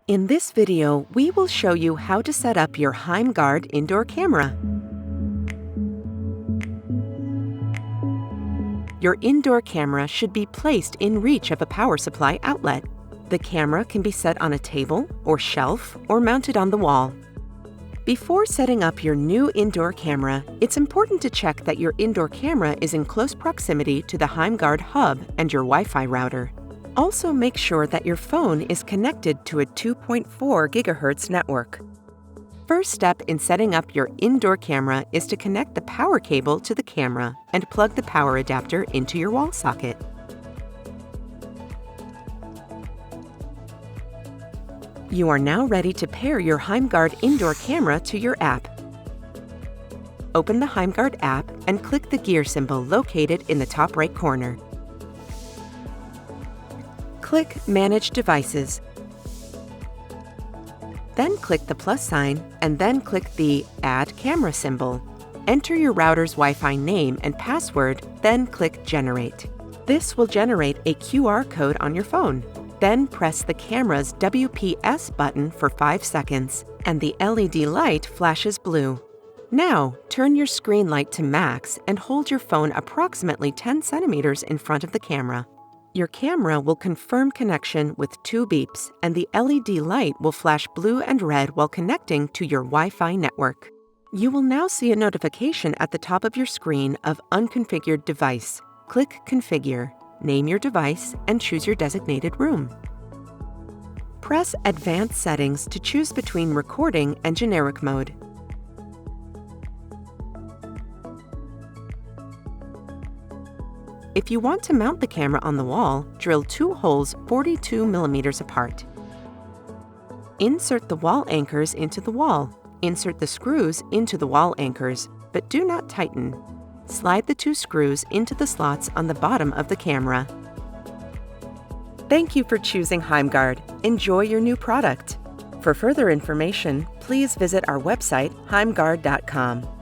In this video, we will show you how to set up your Heimgard Indoor Camera. Your indoor camera should be placed in reach of a power supply outlet. The camera can be set on a table or shelf or mounted on the wall. Before setting up your new indoor camera, it's important to check that your indoor camera is in close proximity to the Heimgard Hub and your Wi-Fi router. Also, make sure that your phone is connected to a 2.4 GHz network. First step in setting up your indoor camera is to connect the power cable to the camera and plug the power adapter into your wall socket. You are now ready to pair your Heimgard Indoor Camera to your app. Open the Heimgard app and click the gear symbol located in the top right corner. Click Manage Devices. Then click the plus sign and then click the Add Camera symbol. Enter your router's Wi-Fi name and password, then click Generate. This will generate a QR code on your phone. Then press the camera's WPS button for 5 seconds, and the LED light flashes blue. Now, turn your screen light to max and hold your phone approximately 10 centimeters in front of the camera. Your camera will confirm connection with 2 beeps, and the LED light will flash blue and red while connecting to your Wi-Fi network. You will now see a notification at the top of your screen of Unconfigured Device. Click Configure, name your device, and choose your designated room. Press Advanced Settings to choose between Recording and Generic mode. If you want to mount the camera on the wall, drill 2 holes 42 mm apart. Insert the wall anchors into the wall. Insert the screws into the wall anchors, but do not tighten. Slide the 2 screws into the slots on the bottom of the camera. Thank you for choosing Heimgard. Enjoy your new product. For further information, please visit our website, heimguard.com.